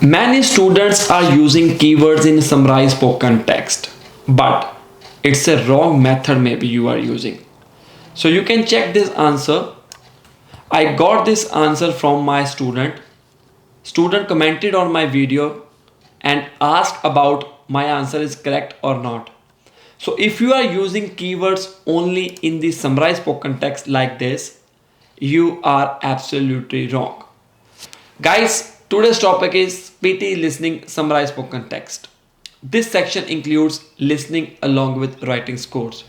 Many students are using keywords in summarized spoken text, but it's a wrong method maybe you are using. So you can check this answer. I got this answer from my student. Student commented on my video and asked about my answer is correct or not. So if you are using keywords only in the summarized spoken text like this, you are absolutely wrong. Guys, today's topic is PT listening summarized spoken text. This section includes listening along with writing scores.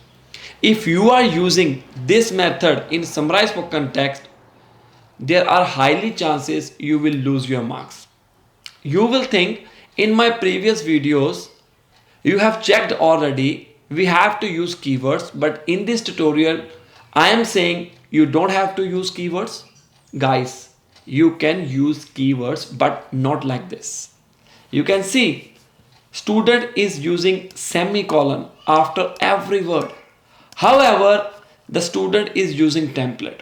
If you are using this method in summarized spoken text, there are highly chances you will lose your marks. You will think in my previous videos you have checked already we have to use keywords, but in this tutorial I am saying you don't have to use keywords. Guys, you can use keywords but not like this. You can see student is using semicolon after every word. However, the student is using template.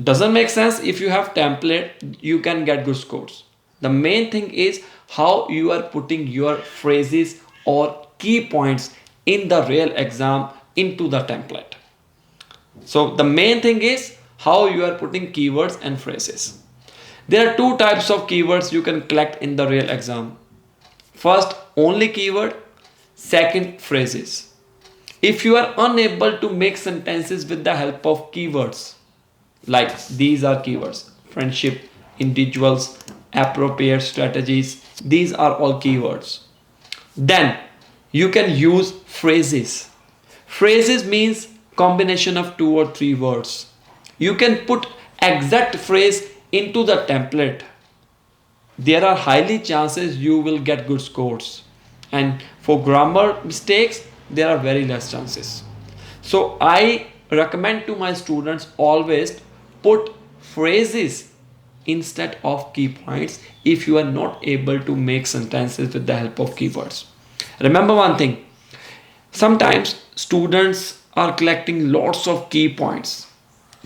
Doesn't make sense. If you have template you can get good scores. The main thing is how you are putting your phrases or key points in the real exam into the template. So the main thing is how you are putting keywords and phrases. There are two types of keywords you can collect in the real exam. First, only keyword. Second, phrases. If you are unable to make sentences with the help of keywords, like these are keywords: friendship, individuals, appropriate strategies, these are all keywords. Then you can use phrases. Phrases means combination of two or three words. You can put exact phrase into the template. There are highly chances you will get good scores, and for grammar mistakes there are very less chances. So I recommend to my students always put phrases instead of key points if you are not able to make sentences with the help of keywords. Remember one thing, sometimes students are collecting lots of key points.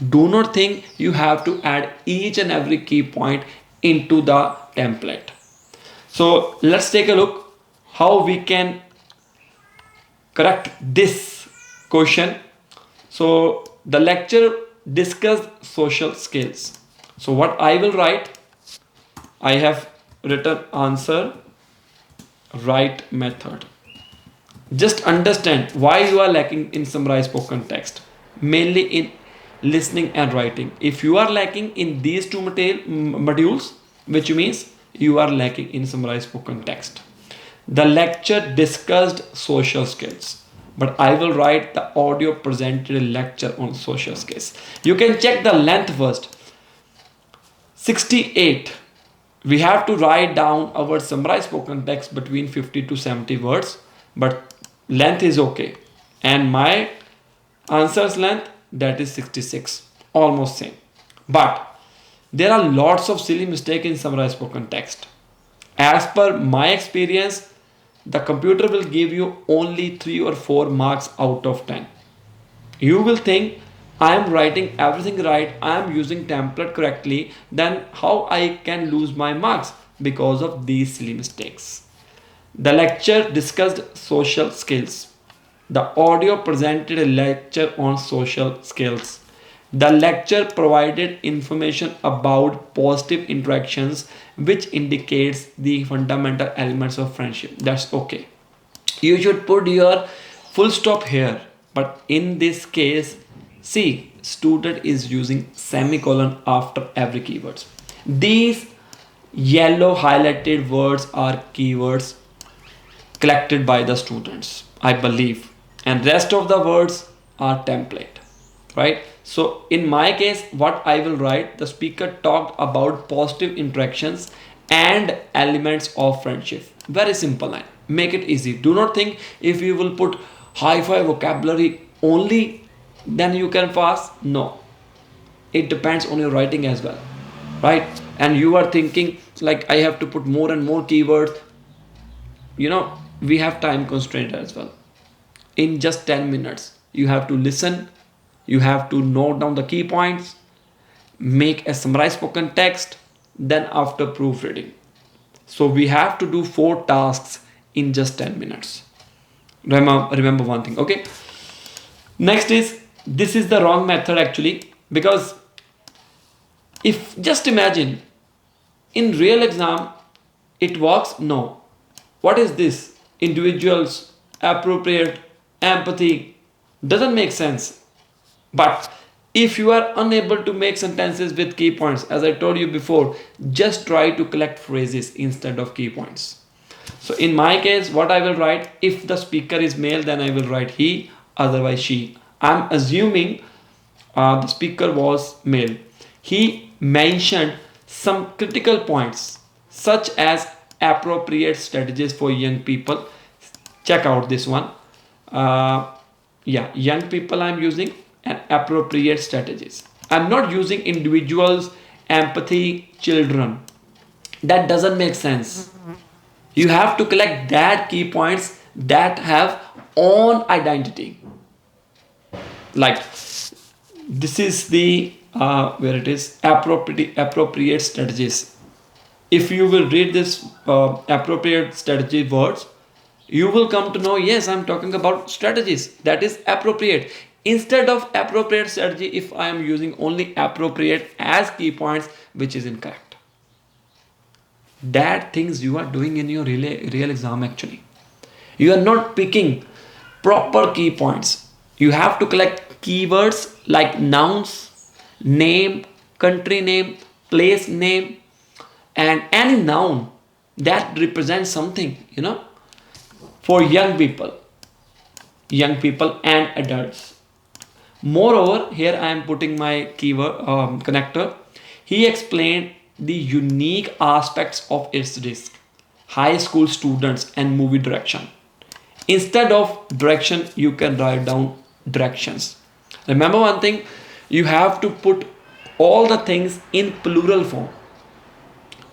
Do not think you have to add each and every key point into the template. So let's take a look how we can correct this question. So the lecture discussed social skills. So what I will write, I have written answer, right method. Just understand why you are lacking in summarized spoken text, mainly in listening and writing. If you are lacking in these two modules, which means you are lacking in summarized spoken text. The lecture discussed social skills, but I will write the audio presented a lecture on social skills. You can check the length first. 68. We have to write down our summarized spoken text between 50 to 70 words, but length is okay. And my answer's length, that is 66, almost same. But there are lots of silly mistakes in summarized spoken text. As per my experience, the computer will give you only 3 or 4 marks out of 10. You will think I am writing everything right, I am using template correctly, then how I can lose my marks because of these silly mistakes. The lecture discussed social skills. The audio presented a lecture on social skills. The lecture provided information about positive interactions which indicates the fundamental elements of friendship. That's okay. You should put your full stop here, but in this case, see, student is using semicolon after every keywords. These yellow highlighted words are keywords collected by the students, I believe, and rest of the words are template, right? So in my case, what I will write, the speaker talked about positive interactions and elements of friendship. Very simple line, make it easy. Do not think if you will put high-fi vocabulary only then you can pass. No, it depends on your writing as well, right? And you are thinking like I have to put more and more keywords. We have time constraint as well. In just 10 minutes you have to listen, you have to note down the key points, make a summarized spoken text, then after proofreading. So we have to do 4 tasks in just 10 minutes. Remember one thing, okay? Next is, this is the wrong method actually, because if just imagine in real exam it works. No. What is this? Individuals, appropriate, empathy, doesn't make sense. But if you are unable to make sentences with key points, as I told you before, just try to collect phrases instead of key points. So in my case, what I will write, if the speaker is male, then I will write he, otherwise she. I'm assuming the speaker was male. He mentioned some critical points such as appropriate strategies for young people. Check out this one. Yeah, young people I'm using, and appropriate strategies. I'm not using individuals, empathy, children. That doesn't make sense. You have to collect that key points that have own identity. Like this is the where it is, appropriate strategies. If you will read this appropriate strategy words, you will come to know, yes, I'm talking about strategies, that is appropriate. Instead of appropriate strategy, if I am using only appropriate as key points, which is incorrect. That things you are doing in your real exam actually. You are not picking proper key points. You have to collect keywords like nouns, name, country name, place name, and any noun that represents something, for young people and adults. Moreover, here I am putting my keyword connector. He explained the unique aspects of its risk, high school students, and movie direction. Instead of direction, you can write down directions. Remember one thing, you have to put all the things in plural form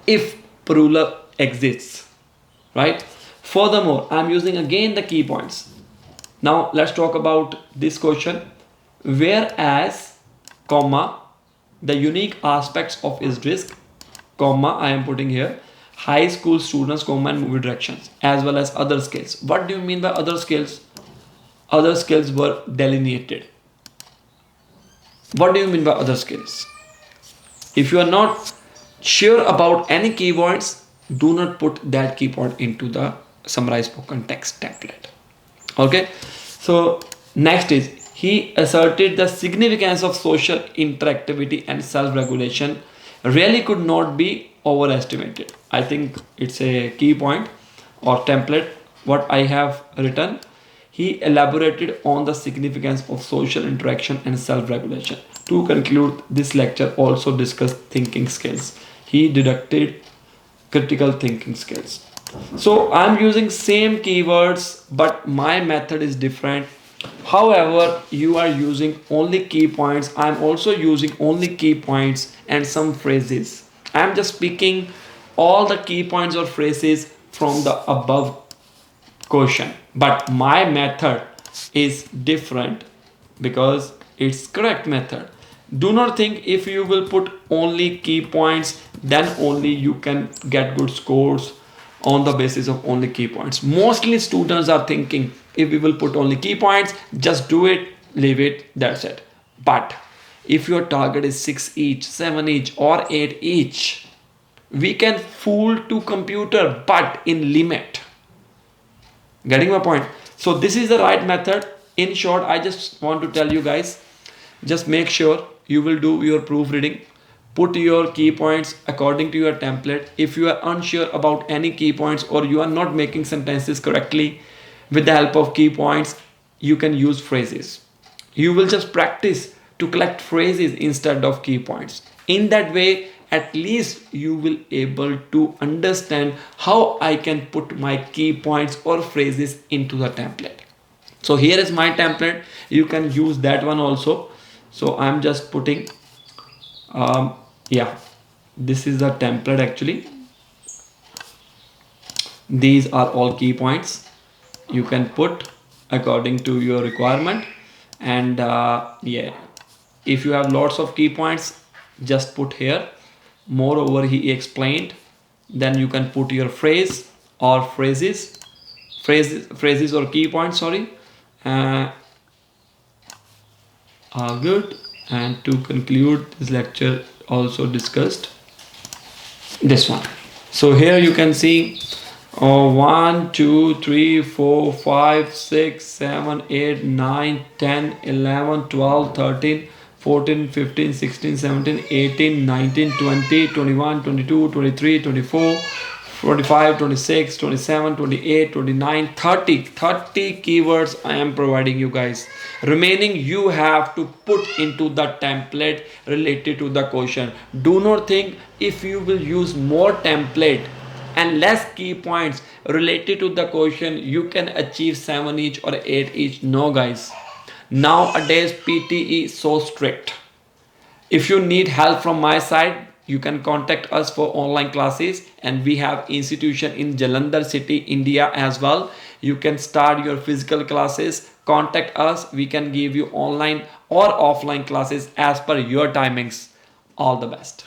if plural exists, right? Furthermore, I'm using again the key points. Now let's talk about this question. Whereas, comma, the unique aspects of its risk, comma, I am putting here high school students, comma, and movie directions, as well as other skills. What do you mean by other skills? Other skills were delineated. What do you mean by other skills? If you are not sure about any keywords, do not put that keyword into the summarized spoken text template. Okay, so next is, he asserted the significance of social interactivity and self-regulation really could not be overestimated. I think it's a key point or template what I have written. He elaborated on the significance of social interaction and self-regulation. To conclude, this lecture also discussed thinking skills. He deducted critical thinking skills. So I'm using same keywords, but my method is different. However, you are using only key points. I'm also using only key points and some phrases. I'm just speaking all the key points or phrases from the above question, but my method is different because it's correct method. Do not think if you will put only key points, then only you can get good scores on the basis of only key points. Mostly students are thinking if we will put only key points, just do it, leave it, that's it. But if your target is 6 each, 7 each, or 8 each, we can fool to computer, but in limit. Getting my point? So this is the right method. In short, I just want to tell you guys, just make sure you will do your proofreading. Put your key points according to your template. If you are unsure about any key points or you are not making sentences correctly with the help of key points, you can use phrases. You will just practice to collect phrases instead of key points. In that way, at least you will able to understand how I can put my key points or phrases into the template. So here is my template. You can use that one also. So I'm just putting this is the template actually. These are all key points you can put according to your requirement. And if you have lots of key points, just put here. Moreover, he explained then you can put your phrase or phrases or key points, sorry. Good. And to conclude this lecture, also discussed this one. So here you can see 1 2 3 4 5 6 7 8 9 10 11 12 13 14 15 16 17 18 19 20 21 22 23 24 25 26 27 28 29 30 keywords I am providing you guys. Remaining you have to put into the template related to the question. Do not think if you will use more template and less key points related to the question you can achieve 7 each or 8 each. No guys, nowadays PTE is so strict. If you need help from my side, you can contact us for online classes, and we have institution in Jalandhar city, India as well. You can start your physical classes, contact us, we can give you online or offline classes as per your timings. All the best.